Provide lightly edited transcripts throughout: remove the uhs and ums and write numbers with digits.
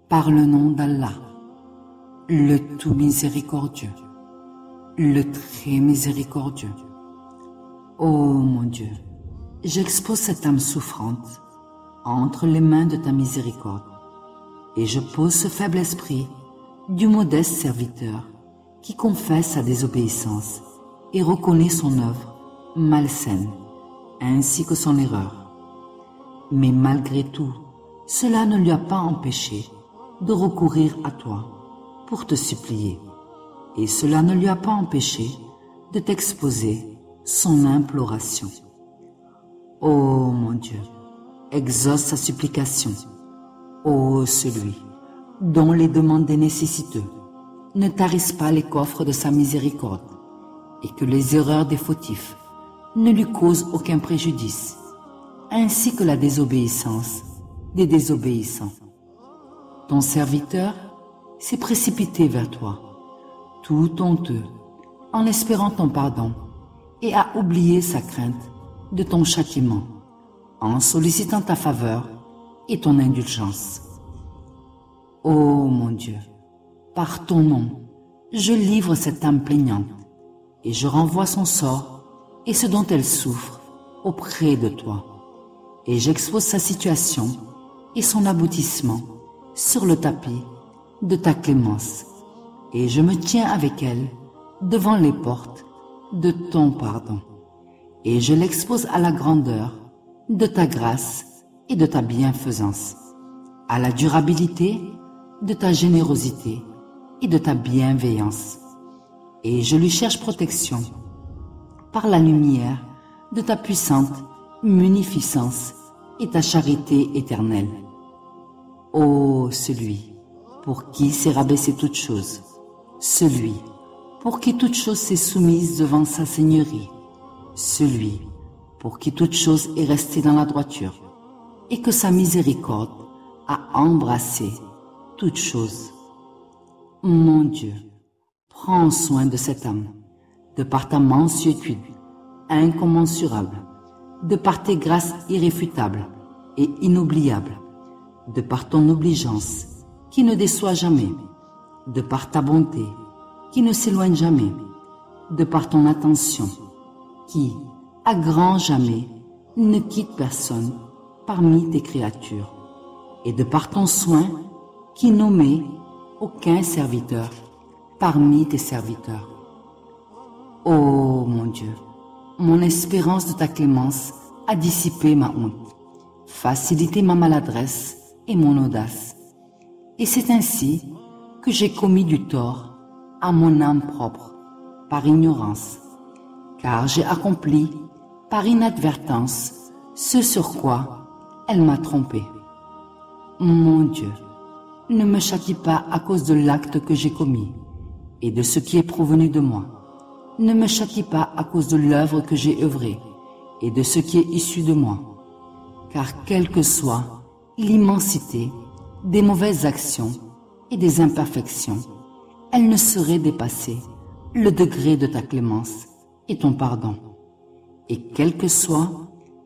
Par le nom d'Allah, le tout miséricordieux, le très miséricordieux. Ô mon Dieu, j'expose cette âme souffrante entre les mains de ta miséricorde et je pose ce faible esprit du modeste serviteur qui confesse sa désobéissance et reconnaît son œuvre malsaine ainsi que son erreur. Mais malgré tout, cela ne lui a pas empêché de recourir à toi pour te supplier, et cela ne lui a pas empêché de t'exposer son imploration. Ô mon Dieu, exauce sa supplication. Ô celui dont les demandes des nécessiteux ne tarissent pas les coffres de sa miséricorde, et que les erreurs des fautifs ne lui causent aucun préjudice, ainsi que la désobéissance des désobéissants. Ton serviteur s'est précipité vers toi, tout honteux, en espérant ton pardon, et a oublié sa crainte de ton châtiment, en sollicitant ta faveur et ton indulgence. Ô mon Dieu, par ton nom, je livre cette âme plaignante, et je renvoie son sort et ce dont elle souffre auprès de toi, et j'expose sa situation et son aboutissement sur le tapis de ta clémence, et je me tiens avec elle devant les portes de ton pardon, et je l'expose à la grandeur de ta grâce et de ta bienfaisance, à la durabilité de ta générosité et de ta bienveillance, et je lui cherche protection par la lumière de ta puissante munificence et ta charité éternelle. Ô celui pour qui s'est rabaissé toute chose, celui pour qui toute chose s'est soumise devant sa seigneurie, celui pour qui toute chose est restée dans la droiture, et que sa miséricorde a embrassé toute chose. Mon Dieu, prends soin de cette âme, de par ta mansuétude incommensurable, de par tes grâces irréfutables et inoubliables, de par ton obligeance qui ne déçoit jamais, de par ta bonté qui ne s'éloigne jamais, de par ton attention qui, à grand jamais, ne quitte personne parmi tes créatures, et de par ton soin qui n'omet aucun serviteur parmi tes serviteurs. Ô mon Dieu, mon espérance de ta clémence a dissipé ma honte, facilité ma maladresse et mon audace, et c'est ainsi que j'ai commis du tort à mon âme propre par ignorance, car j'ai accompli par inadvertance ce sur quoi elle m'a trompé. Mon Dieu, ne me châtie pas à cause de l'acte que j'ai commis et de ce qui est provenu de moi. Ne me châtie pas à cause de l'œuvre que j'ai œuvrée et de ce qui est issu de moi, car quelle que soit l'immensité des mauvaises actions et des imperfections, elle ne saurait dépasser le degré de ta clémence et ton pardon. Et quelle que soit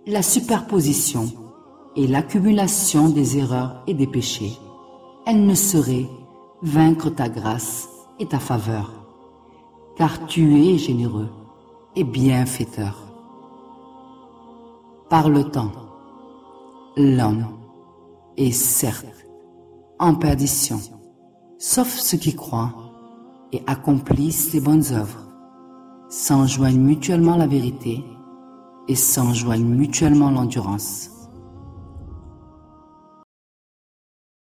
la superposition et l'accumulation des erreurs et des péchés, elle ne saurait vaincre ta grâce et ta faveur, car tu es généreux et bienfaiteur. Par le temps, l'homme est certes en perdition, sauf ceux qui croient et accomplissent les bonnes œuvres, s'enjoignent mutuellement la vérité et s'enjoignent mutuellement l'endurance.